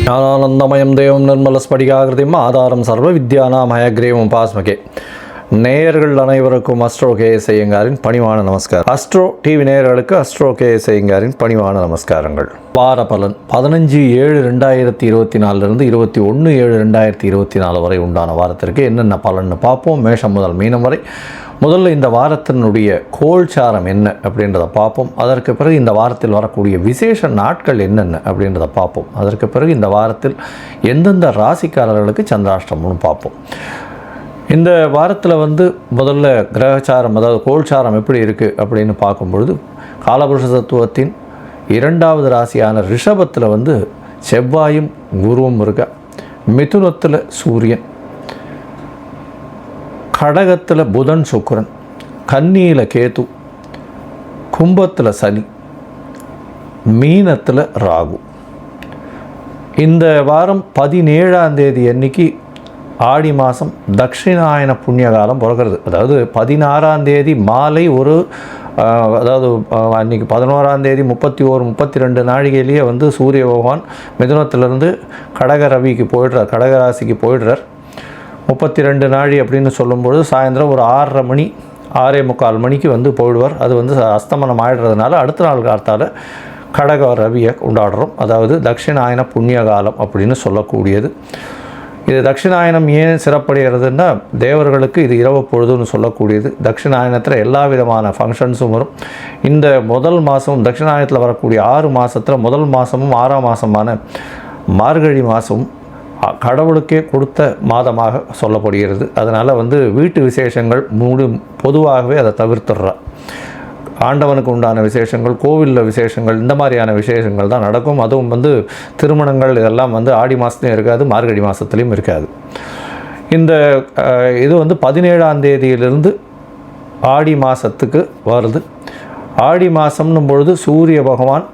ஞானானந்தமயம் தேவம் நிர்மலஸ்படிகாகிருதிம் ஆதாரம் சர்வ வித்யானாம் ஹயக்ரீவம் உபாஸ்மகே. நேயர்கள் அனைவருக்கும் அஸ்ட்ரோ கேஎஸ் ஐயங்காரின் பணிவான நமஸ்காரம். அஸ்ட்ரோ டிவி நேயர்களுக்கு அஸ்ட்ரோ கேஎஸ் ஐயங்காரின் பணிவான நமஸ்காரங்கள். வார பலன் 15/7/2024 21/7/2024 வரை உண்டான வாரத்திற்கு என்னென்ன பலன்னு பார்ப்போம். மேஷம் முதல் மீனம் வரை. முதல்ல இந்த வாரத்தினுடைய கோல்சாரம் என்ன அப்படின்றத பார்ப்போம். அதற்கு பிறகு இந்த வாரத்தில் வரக்கூடிய விசேஷ நாட்கள் என்னென்ன அப்படின்றத பார்ப்போம். அதற்கு பிறகு இந்த வாரத்தில் எந்தெந்த ராசிக்காரர்களுக்கு சந்திராஷ்டமம்னு பார்ப்போம். இந்த வாரத்தில் முதல்ல கிரகச்சாரம், அதாவது கோல்சாரம் எப்படி இருக்குது அப்படின்னு பார்க்கும்பொழுது, காலபுருஷ தத்துவத்தின் 2வது ராசியான ரிஷபத்தில் செவ்வாயும் குருவும் இருக்க, மிதுனத்தில் சூரியன், கடகத்தில் புதன் சுக்கிரன், கன்னியில் கேது, கும்பத்தில் சனி, மீனத்தில் ராகு. இந்த வாரம் 17ஆம் தேதி அன்னைக்கு ஆடி மாதம் தட்சிணாயன புண்ணிய காலம் பிறக்கிறது. அதாவது 16ஆம் தேதி மாலை அதாவது அன்றைக்கி 11ஆம் தேதி 31-32 நாழிகையிலேயே சூரிய பகவான் மிதுனத்திலிருந்து கடகராசிக்கு போயிடுறார். 32 நாழி அப்படின்னு சொல்லும்பொழுது சாயந்தரம் ஒரு 6:30 மணி 6:45 மணிக்கு போயிடுவார். அது அஸ்தமனம் ஆகிடுறதுனால அடுத்த நாள் காலத்தால் கடக ரவியை கொண்டாடுறோம். அதாவது தட்சிணாயன புண்ணிய காலம் அப்படின்னு சொல்லக்கூடியது. இது தட்சிணாயனம் ஏன் சிறப்படைகிறதுன்னா, தேவர்களுக்கு இது இரவு பொழுதுன்னு சொல்லக்கூடியது. தட்சிணாயனத்தில் எல்லா விதமான ஃபங்க்ஷன்ஸும் வரும். இந்த முதல் மாதம் தட்சிணாயனத்தில் வரக்கூடிய 6 மாதத்தில் முதல் மாதமும் 6ஆம் மாதமான மார்கழி மாதமும் கடவுளுக்கே கொடுத்த மாதமாக சொல்லப்படுகிறது. அதனால் வீட்டு விசேஷங்கள் பொதுவாகவே அதை தவிர்த்துடுறா. ஆண்டவனுக்கு உண்டான விசேஷங்கள், கோவிலில் விசேஷங்கள், இந்த மாதிரியான விசேஷங்கள் தான் நடக்கும். அதுவும் திருமணங்கள் இதெல்லாம் ஆடி மாதத்துலையும் இருக்காது, மார்கழி மாதத்துலேயும் இருக்காது. இந்த இது 17ஆம் தேதியிலிருந்து ஆடி மாதத்துக்கு வருது. ஆடி மாதம்னும் பொழுது சூரிய பகவான்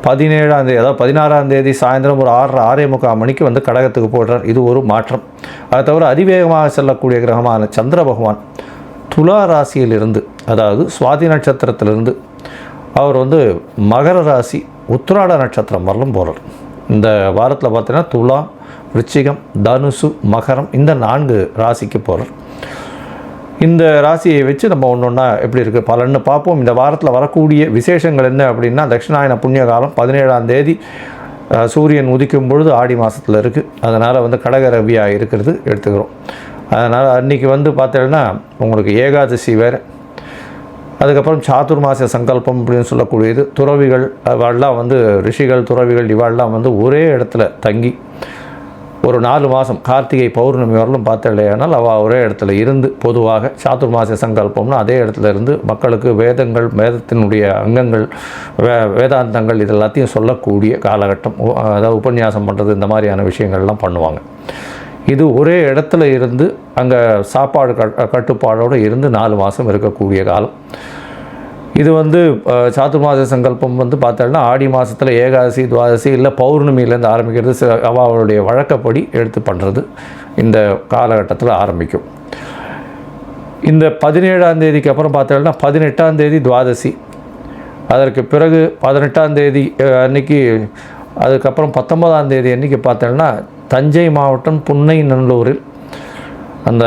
17ஆம் தேதி, அதாவது 16ஆம் தேதி சாயந்தரம் ஒரு 6:45 மணிக்கு கடகத்துக்கு போடுறார். இது ஒரு மாற்றம். அதை தவிர அதிவேகமாக செல்லக்கூடிய கிரகமான சந்திர பகவான் துலா ராசியிலிருந்து, அதாவது சுவாதி நட்சத்திரத்திலிருந்து அவர் மகர ராசி உத்திராட நட்சத்திரம் வரலும் போகிறார். இந்த வாரத்தில் பார்த்தீங்கன்னா துலா, விருச்சிகம், தனுசு, மகரம், இந்த 4 ராசிக்கு போகிறார். இந்த ராசியை வச்சு நம்ம ஒன்றா எப்படி இருக்குது பலன்னு பார்ப்போம். இந்த வாரத்தில் வரக்கூடிய விசேஷங்கள் என்ன அப்படின்னா, தட்சிணாயன புண்ணிய காலம் 17ஆம் தேதி சூரியன் உதிக்கும் பொழுது ஆடி மாதத்தில் இருக்குது. அதனால் கடக ரவியாக இருக்கிறது எடுத்துக்கிறோம். அதனால் அன்றைக்கி பார்த்தீங்கன்னா உங்களுக்கு ஏகாதசி வேறு. அதுக்கப்புறம் சாதுர்மாசிய சங்கல்பம் அப்படின்னு சொல்லக்கூடியது. துறவிகள் இவாள்லாம் ரிஷிகள், துறவிகள் இவாள்லாம் ஒரே இடத்துல தங்கி ஒரு 4 மாதம் கார்த்திகை பௌர்ணமி வரலும் பார்த்தலையானால் அவள் ஒரே இடத்துல இருந்து, பொதுவாக சாதுர்மாசிய சங்கல்பம்னா அதே இடத்துல இருந்து மக்களுக்கு வேதங்கள், வேதத்தினுடைய அங்கங்கள், வேதாந்தங்கள் இது எல்லாத்தையும் சொல்லக்கூடிய காலகட்டம். அதாவது உபன்யாசம் பண்ணுறது, இந்த மாதிரியான விஷயங்கள்லாம் பண்ணுவாங்க. இது ஒரே இடத்துல இருந்து அங்கே சாப்பாடு கட்டுப்பாடோடு இருந்து 4 மாதம் இருக்கக்கூடிய காலம். இது சாதுர்மாசிய சங்கல்பம் பார்த்தோம்னா ஆடி மாதத்தில் ஏகாதசி, துவாதசி இல்லை பௌர்ணமியிலேருந்து ஆரம்பிக்கிறது. அவளுடைய வழக்கப்படி எடுத்து பண்ணுறது இந்த காலகட்டத்தில் ஆரம்பிக்கும். இந்த 17ஆம் தேதிக்கு அப்புறம் பார்த்தோம்னா 18ஆம் தேதி துவாதசி. அதற்கு பிறகு 18ஆம் தேதி அன்றைக்கி, அதுக்கப்புறம் 19ஆம் தேதி அன்றைக்கி பார்த்தோம்னா தஞ்சை மாவட்டம் புன்னைநல்லூரில், அந்த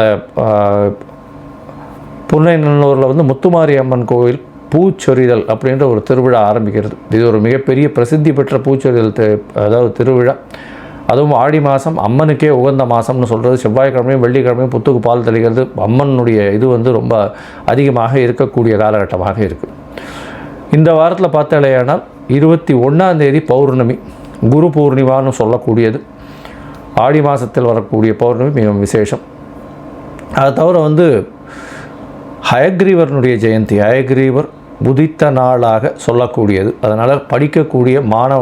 புன்னைநல்லூரில் முத்துமாரி அம்மன் கோவில் பூச்சொரிதல் அப்படின்ற ஒரு திருவிழா ஆரம்பிக்கிறது. இது ஒரு மிகப்பெரிய பிரசித்தி பெற்ற பூச்சொரிதல் அதாவது திருவிழா. அதுவும் ஆடி மாதம் அம்மனுக்கே உகந்த மாதம்னு சொல்கிறது. செவ்வாய்க்கிழமையும் வெள்ளிக்கிழமையும் புத்துக்கு பால் தெளிக்கிறது. அம்மனுடைய இது ரொம்ப அதிகமாக இருக்கக்கூடிய காலகட்டமாக இருக்குது. இந்த வாரத்தில் பார்த்தாலேயானால் 21ஆம் தேதி பௌர்ணமி, குரு பூர்ணிமான்னு சொல்லக்கூடியது. ஆடி மாதத்தில் வரக்கூடிய பௌர்ணமி மிகவும் விசேஷம். அதை தவிர ஹயக்ரீவர்னுடைய ஜெயந்தி, ஹயக்ரீவர் உதித்த நாளாக சொல்லக்கூடியது. அதனால் படிக்கக்கூடிய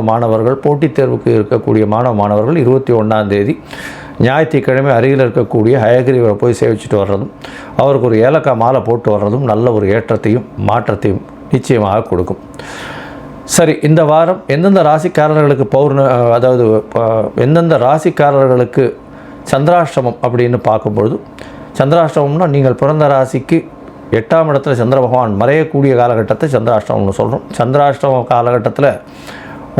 மாணவர்கள், போட்டித் தேர்வுக்கு இருக்கக்கூடிய மாணவர்கள் 21ஆம் தேதி ஞாயிற்றுக்கிழமை அருகில் இருக்கக்கூடிய ஹயக்ரீவரை போய் சேவிச்சுட்டு வர்றதும், அவருக்கு ஒரு ஏலக்காய் மாலை போட்டு வர்றதும் நல்ல ஒரு ஏற்றத்தையும் மாற்றத்தையும் நிச்சயமாக கொடுக்கும். சரி, இந்த வாரம் எந்தெந்த ராசிக்காரர்களுக்கு அதாவது எந்தெந்த ராசிக்காரர்களுக்கு சந்திராஷ்டமம் அப்படின்னு பார்க்கும்பொழுது, சந்திராஷ்டமம்னா நீங்கள் பிறந்த ராசிக்கு 8ஆம் இடத்துல சந்திர பகவான் மறையக்கூடிய காலகட்டத்தை சந்திராஷ்டமம்னு சொல்கிறோம். சந்திராஷ்டம காலகட்டத்தில்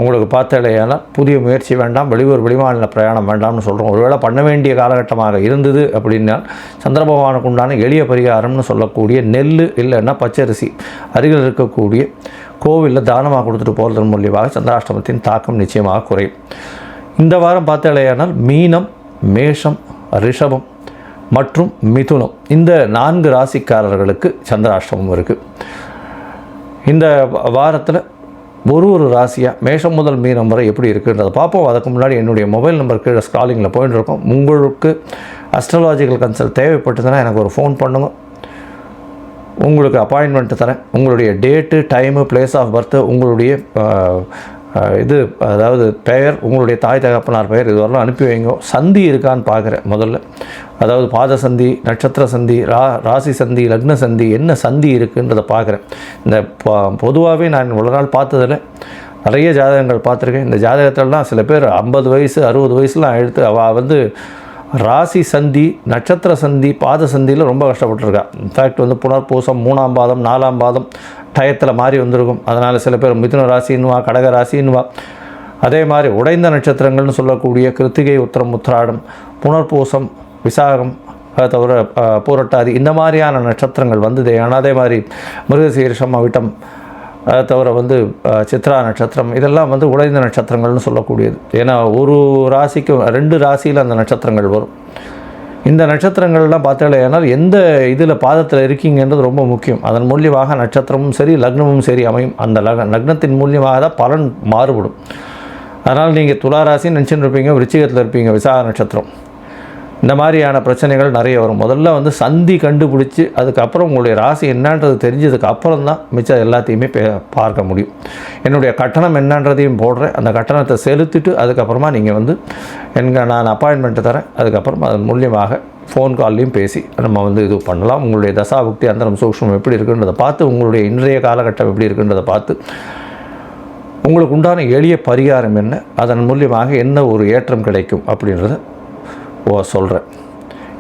உங்களுக்கு பார்த்தாலேயானால் புதிய முயற்சி வேண்டாம், வெளியூர் வெளிமாநில பிரயாணம் வேண்டாம்னு சொல்கிறோம். ஒருவேளை பண்ண வேண்டிய காலகட்டமாக இருந்தது அப்படின்னா சந்திர பகவானுக்கு உண்டான எளிய பரிகாரம்னு சொல்லக்கூடிய நெல் இல்லைன்னா பச்சரிசி அருகில் இருக்கக்கூடிய கோவிலில் தானமாக கொடுத்துட்டு போகிறதன் மூலியமாக சந்திராஷ்டமத்தின் தாக்கம் நிச்சயமாக குறையும். இந்த வாரம் பார்த்தாலேயானால் மீனம், மேஷம், ரிஷபம் மற்றும் மிதுனம் இந்த 4 ராசிக்காரர்களுக்கு சந்திராஷ்டமம் இருக்குது. இந்த வாரத்தில் ஒரு ராசியாக மேஷம் முதல் மீனம் வரை எப்படி இருக்குன்றதை பார்ப்போம். அதுக்கு முன்னாடி என்னுடைய மொபைல் நம்பர் கீழே ஸ்க்ராலிங்கில் போயிட்டு இருக்கோம். உங்களுக்கு அஸ்ட்ராலாஜிக்கல் கன்சல்ட் தேவைப்பட்டதுன்னா எனக்கு ஒரு ஃபோன் பண்ணுங்க, உங்களுக்கு அப்பாயின்மெண்ட்டு தரேன். உங்களுடைய date, time, place of birth, உங்களுடைய இது அதாவது பெயர், உங்களுடைய தாய் தகப்பனார் பெயர் இதுவரெல்லாம் அனுப்பி வைங்க. சந்தி இருக்கான்னு பார்க்குறேன் முதல்ல. அதாவது பாத சந்தி, நட்சத்திர சந்தி, ராசி சந்தி, லக்ன சந்தி, என்ன சந்தி இருக்குன்றதை பார்க்குறேன். இந்த பொதுவாகவே நான் இவ்வளோ நாள் பார்த்ததில் நிறைய ஜாதகங்கள் பார்த்துருக்கேன். இந்த ஜாதகத்திலலாம் சில பேர் 50 வயசு 60 வயசுலாம் எடுத்து அவள் வந்து ராசி சந்தி, நட்சத்திர சந்தி, பாத சந்தியில் ரொம்ப கஷ்டப்பட்டுருக்கா. இன்ஃபேக்ட் வந்து புனர்பூசம் 3ஆம் பாதம் 4ஆம் பாதம் டயத்தில் மாறி வந்திருக்கும். அதனால் சில பேர் மிதுன ராசின்னுவா, கடக ராசின்னுவா. அதே மாதிரி உடைந்த நட்சத்திரங்கள்னு சொல்லக்கூடிய கிருத்திகை, உத்திரம், உத்திராடம், புனர்பூசம், விசாகம், அதை தவிர பூரட்டாதி இந்த மாதிரியான நட்சத்திரங்கள் வந்தது. ஆனால் அதே மாதிரி மிருகசீரிஷம், அவிட்டம், அதை தவிர வந்து சித்ரா நட்சத்திரம் இதெல்லாம் வந்து உடைந்த நட்சத்திரங்கள்னு சொல்லக்கூடியது. ஏன்னா ஒரு ராசிக்கு 2 ராசியில் அந்த நட்சத்திரங்கள் வரும். இந்த நட்சத்திரங்கள்லாம் பார்த்தாலேனால் எந்த இதில் பாதத்தில் இருக்கீங்கன்றது ரொம்ப முக்கியம். அதன் மூலியமாக நட்சத்திரமும் சரி லக்னமும் சரி அமையும். அந்த லக்னத்தின் மூலியமாக தான் பலன் மாறுபடும். அதனால் நீங்கள் துலா ராசின்னு நினச்சின்னு இருப்பீங்க, விருச்சிகத்தில் இருப்பீங்க, விசாக நட்சத்திரம், இந்த மாதிரியான பிரச்சனைகள் நிறைய வரும். முதல்ல வந்து சந்தி கண்டுபிடிச்சி அதுக்கப்புறம் உங்களுடைய ராசி என்னன்றது தெரிஞ்சதுக்கு அப்புறம் தான் மிச்சம் எல்லாத்தையுமே பார்க்க முடியும். என்னுடைய கட்டணம் என்னன்றதையும் போடுறேன். அந்த கட்டணத்தை செலுத்திட்டு அதுக்கப்புறமா நீங்கள் வந்து நான் அப்பாயின்மெண்ட்டு தரேன். அதுக்கப்புறம் அதன் மூலியமாக ஃபோன் கால்லையும் பேசி நம்ம வந்து இது பண்ணலாம். உங்களுடைய தசாபுக்தி அந்தரம் சூக்ஷ்மம் எப்படி இருக்குன்றதை பார்த்து, உங்களுடைய இன்றைய காலகட்டம் எப்படி இருக்குன்றதை பார்த்து, உங்களுக்கு உண்டான எளிய பரிகாரம் என்ன, அதன் மூலியமாக என்ன ஒரு ஏற்றம் கிடைக்கும் அப்படின்றத சொல்கிறேன்.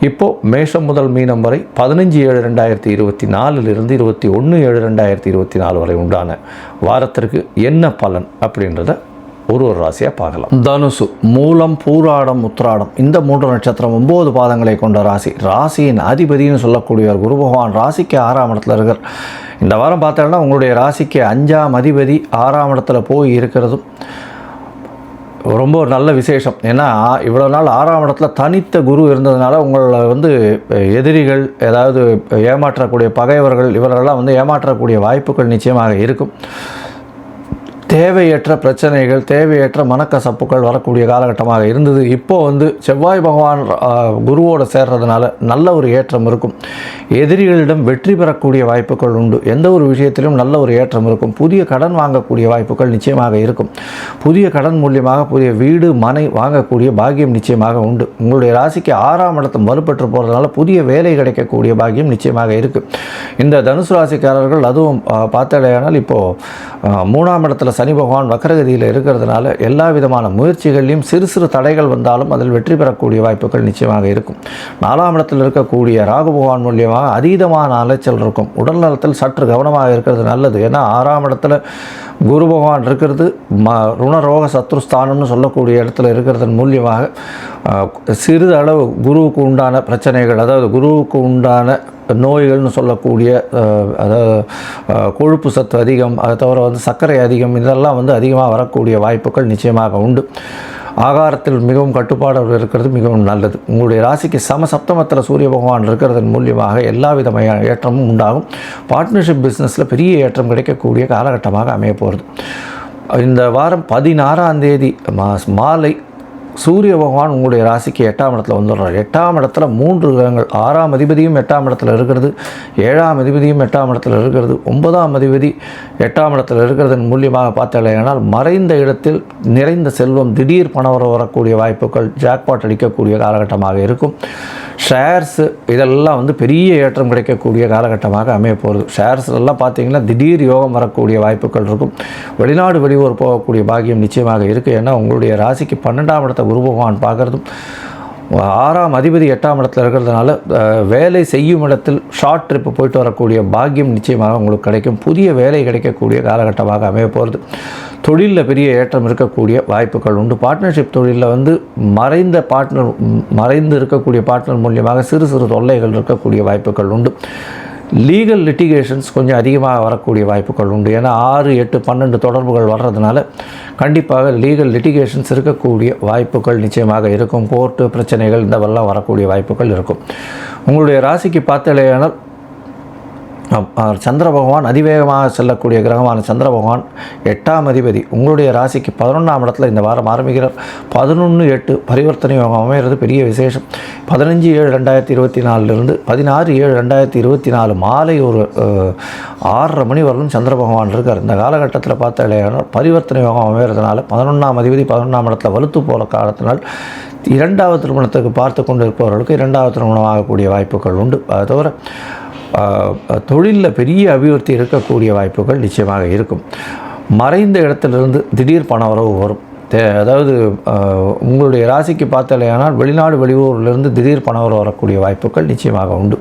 இப்போது மேஷம் முதல் மீனம் வரை 15/7/2024 21/7/2024 வரை உண்டான வாரத்திற்கு என்ன பலன் அப்படின்றத ஒரு ராசியாக பார்க்கலாம். தனுசு, மூலம், பூராடம், உத்திராடம் இந்த 3 நட்சத்திரம் 9 பாதங்களை கொண்ட ராசி. ராசியின் அதிபதினு சொல்லக்கூடியவர் குரு பகவான் ராசிக்கு 6ஆம் இடத்துல இருக்கார். இந்த வாரம் பார்த்தோம்னா உங்களுடைய ராசிக்கு 5ஆம் அதிபதி 6ஆம் இடத்துல போய் இருக்கிறதும் ரொம்ப ஒரு நல்ல விசேஷம். ஏன்னா இவ்வளோ நாள் 6ஆம் இடத்துல தனித்த குரு இருந்ததுனால உங்களை வந்து எதிரிகள், ஏதாவது ஏமாற்றக்கூடிய பகைவர்கள், இவர்களெல்லாம் வந்து ஏமாற்றக்கூடிய வாய்ப்புகள் நிச்சயமாக இருக்கும். தேவையற்ற பிரச்சனைகள், தேவையற்ற மனக்கசப்புகள் வரக்கூடிய காலகட்டமாக இருந்தது. இப்போது வந்து செவ்வாய் பகவான் குருவோடு சேர்றதுனால நல்ல ஒரு ஏற்றம் இருக்கும். எதிரிகளிடம் வெற்றி பெறக்கூடிய வாய்ப்புகள் உண்டு. எந்த ஒரு விஷயத்திலும் நல்ல ஒரு ஏற்றம் இருக்கும். புதிய கடன் வாங்கக்கூடிய வாய்ப்புகள் நிச்சயமாக இருக்கும். புதிய கடன் மூலியமாக புதிய வீடு, மனை வாங்கக்கூடிய பாக்கியம் நிச்சயமாக உண்டு. உங்களுடைய ராசிக்கு 6ஆம் இடத்துல வலுப்பெற்று போகிறதுனால புதிய வேலை கிடைக்கக்கூடிய பாக்கியம் நிச்சயமாக இருக்குது. இந்த தனுசு ராசிக்காரர்கள் அதுவும் பார்த்தாலேயானால் இப்போது 3ஆம் இடத்துல சனி பகவான் வக்கரகதியில் இருக்கிறதுனால எல்லா விதமான முயற்சிகளையும் சிறு சிறு தடைகள் வந்தாலும் அதில் வெற்றி பெறக்கூடிய வாய்ப்புகள் நிச்சயமாக இருக்கும். 4ஆம் இடத்தில் இருக்கக்கூடிய ராகு பகவான் மூலியமாக அதீதமான அலைச்சல் இருக்கும். உடல் நலத்தில் சற்று கவனமாக இருக்கிறது நல்லது. ஏன்னா 6ஆம் இடத்துல குரு பகவான் இருக்கிறது ருணரோக சத்ருஸ்தானம்னு சொல்லக்கூடிய இடத்துல இருக்கிறதன் மூலியமாக சிறிது அளவு குருவுக்கு உண்டான பிரச்சனைகள், அதாவது குருவுக்கு உண்டான நோய்கள்னு சொல்லக்கூடிய, அதாவது கொழுப்பு சத்து அதிகம், அதை தவிர வந்து சர்க்கரை அதிகம், இதெல்லாம் வந்து அதிகமாக வரக்கூடிய வாய்ப்புகள் நிச்சயமாக உண்டு. ஆகாரத்தில் மிகவும் கட்டுப்பாடு இருக்கிறது மிகவும் நல்லது. உங்களுடைய ராசிக்கு சப்தமத்தில் சூரிய பகவான் இருக்கிறதன் மூலியமாக எல்லா விதமான ஏற்றமும் உண்டாகும். பார்ட்னர்ஷிப் பிஸ்னஸில் பெரிய ஏற்றம் கிடைக்கக்கூடிய காலகட்டமாக அமைய போகிறது. இந்த வாரம் 16ஆம் தேதி மாலை சூரிய பகவான் உங்களுடைய ராசிக்கு 8ஆம் இடத்துல வந்துடுறார். 8ஆம் இடத்துல 3 கிரகங்கள், 6ஆம் அதிபதியும் 8ஆம் இடத்துல இருக்கிறது, 7ஆம் அதிபதியும் 8ஆம் இடத்துல இருக்கிறது, 9ஆம் அதிபதி 8ஆம் இடத்துல இருக்கிறதன் மூலியமாக பார்த்தாலேனால் மறைந்த இடத்தில் நிறைந்த செல்வம், திடீர் பணம் வரக்கூடிய வாய்ப்புகள், ஜாக்பாட் அடிக்கக்கூடிய காலகட்டமாக இருக்கும். ஷேர்ஸு இதெல்லாம் வந்து பெரிய ஏற்றம் கிடைக்கக்கூடிய காலகட்டமாக அமைய போகிறது. ஷேர்ஸ்லாம் பார்த்திங்கன்னா திடீர் யோகம் வரக்கூடிய வாய்ப்புகள் இருக்கும். வெளிநாடு வெளியூர் போகக்கூடிய பாக்கியம் நிச்சயமாக இருக்குது. ஏன்னா உங்களுடைய ராசிக்கு 12ஆம் இடத்தை குரு பகவான் பார்க்குறதும் 6ஆம் அதிபதி 8ஆம் இடத்துல இருக்கிறதுனால வேலை செய்யும் இடத்தில் ஷார்ட் ட்ரிப்பு போயிட்டு வரக்கூடிய பாக்கியம் நிச்சயமாக உங்களுக்கு கிடைக்கும். புதிய வேலை கிடைக்கக்கூடிய காலகட்டமாக அமைய போகிறது. தொழிலில் பெரிய ஏற்றம் இருக்கக்கூடிய வாய்ப்புகள் உண்டு. பார்ட்னர்ஷிப் தொழிலில் வந்து மறைந்து இருக்கக்கூடிய பார்ட்னர் மூலியமாக சிறு சிறு தொல்லைகள் இருக்கக்கூடிய வாய்ப்புகள் உண்டு. லீகல் லிட்டிகேஷன்ஸ் கொஞ்சம் அதிகமாக வரக்கூடிய வாய்ப்புகள் உண்டு. ஏன்னா 6, 8, 12 தொடர்புகள் வர்றதுனால கண்டிப்பாக லீகல் லிட்டிகேஷன்ஸ் இருக்கக்கூடிய வாய்ப்புகள் நிச்சயமாக இருக்கும். கோர்ட்டு பிரச்சனைகள் இந்தவெல்லாம் வரக்கூடிய வாய்ப்புகள் இருக்கும். உங்களுடைய ராசிக்கு பார்த்தாலேயானால் சந்திர பகவான் அதிவேகமாக செல்லக்கூடிய கிரகமான சந்திர பகவான் 8ஆம் அதிபதி உங்களுடைய ராசிக்கு 11ஆம் இடத்துல இந்த வாரம் ஆரம்பிக்கிறார். 11/8 பரிவர்த்தனை யோகம் அமைகிறது பெரிய விசேஷம். 15/7/2024 16/7/2024 மாலை ஒரு 6:30 மணி வரலும் சந்திர பகவான் இருக்கார். இந்த காலகட்டத்தில் பார்த்தாலேயானால் பரிவர்த்தனை யோகம் அமைகிறதுனால 11ஆம் அதிபதி 11ஆம் இடத்துல வலுத்து போகிற காலத்தினால் 2வது திருமணத்துக்கு பார்த்து கொண்டு இருப்பவர்களுக்கு 2வது திருமணம் ஆகக்கூடிய வாய்ப்புகள் உண்டு. அது தவிர தொழிலில் பெரிய அபிவிருத்தி இருக்கக்கூடிய வாய்ப்புகள் நிச்சயமாக இருக்கும். மறைந்த இடத்திலிருந்து திடீர் பண வரவு வரும். அதாவது உங்களுடைய ராசிக்கு பார்த்தாலேயானால் வெளிநாடு வெளியூரிலிருந்து திடீர் பண வரவு வரக்கூடிய வாய்ப்புகள் நிச்சயமாக உண்டு.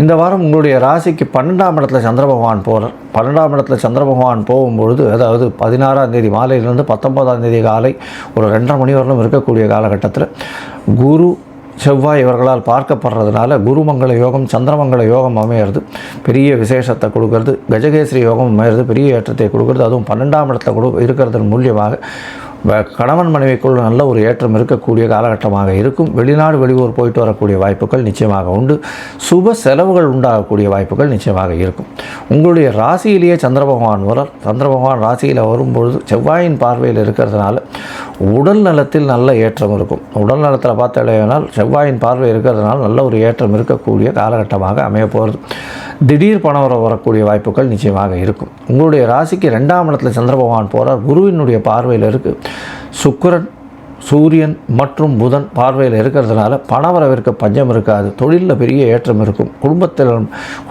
இந்த வாரம் உங்களுடைய ராசிக்கு 12ஆம் இடத்துல சந்திர பகவான் போகிறார். 12ஆம் இடத்துல சந்திர பகவான் போகும்பொழுது அதாவது 16ஆம் தேதி மாலையிலிருந்து 19ஆம் தேதி காலை ஒரு 2:30 மணி வரலும் இருக்கக்கூடிய காலகட்டத்தில் குரு செவ்வாய் இவர்களால் பார்க்கப்படுறதுனால குருமங்கள யோகம் சந்திரமங்கள யோகம் அமையிறது பெரிய விசேஷத்தை கொடுக்கறது. கஜகேசரி யோகம் அமையிறது பெரிய ஏற்றத்தை கொடுக்கறது. அதுவும் 12ஆம் இடத்துல இருக்கிறதன் மூலியமாக கணவன் மனைவிக்குள்ள நல்ல ஒரு ஏற்றம் இருக்கக்கூடிய காலகட்டமாக இருக்கும். வெளிநாடு வெளியூர் போயிட்டு வரக்கூடிய வாய்ப்புகள் நிச்சயமாக உண்டு. சுப செலவுகள் உண்டாகக்கூடிய வாய்ப்புகள் நிச்சயமாக இருக்கும். உங்களுடைய ராசியிலேயே சந்திர பகவான் வரார். சந்திர பகவான் ராசியில் வரும்பொழுது செவ்வாயின் பார்வையில் இருக்கிறதுனால உடல் நலத்தில் நல்ல ஏற்றம் இருக்கும். உடல் நலத்தில் பார்த்தாலேனால் செவ்வாயின் பார்வை இருக்கிறதுனால நல்ல ஒரு ஏற்றம் இருக்கக்கூடிய காலகட்டமாக அமைய போகிறது. திடீர் பணம் வரக்கூடிய வாய்ப்புகள் நிச்சயமாக இருக்கும். உங்களுடைய ராசிக்கு 2ஆம் இடத்துல சந்திர பகவான் போகிறார். குருவினுடைய பார்வையில் இருக்குது. சுக்கிரன் சூரியன் மற்றும் புதன் பார்வையில் இருக்கிறதுனால பணவரவிற்கு பஞ்சம் இருக்காது. தொழிலில் பெரிய ஏற்றம் இருக்கும்.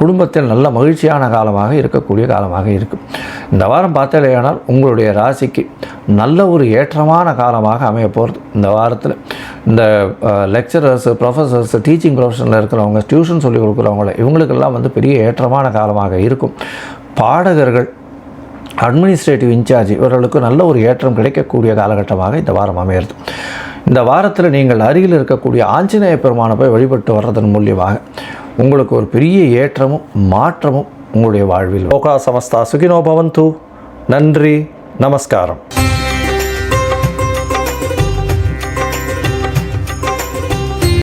குடும்பத்தில் நல்ல மகிழ்ச்சியான காலமாக இருக்கக்கூடிய காலமாக இருக்கும். இந்த வாரம் பார்த்தாலேயானால் உங்களுடைய ராசிக்கு நல்ல ஒரு ஏற்றமான காலமாக அமைய போகிறது. இந்த வாரத்தில் இந்த லெக்சரர்ஸ் ப்ரொஃபஸர்ஸ் டீச்சிங் ப்ரொஃபஷனில் இருக்கிறவங்க டியூஷன் சொல்லிக் கொடுக்குறவங்கள இவங்களுக்கெல்லாம் வந்து பெரிய ஏற்றமான காலமாக இருக்கும். பாடகர்கள் அட்மினிஸ்ட்ரேட்டிவ் இன்சார்ஜ் இவர்களுக்கு நல்ல ஒரு ஏற்றம் கிடைக்கக்கூடிய காலகட்டமாக இந்த வாரம் அமையிறது. இந்த வாரத்தில் நீங்கள் அருகில் இருக்கக்கூடிய ஆஞ்சநேய பெருமானை போய் வழிபட்டு வர்றதன் மூலியமாக உங்களுக்கு ஒரு பெரிய ஏற்றமும் மாற்றமும் உங்களுடைய வாழ்வில். லோகா சமஸ்தா சுகினோ பவந்து. நன்றி, நமஸ்காரம்.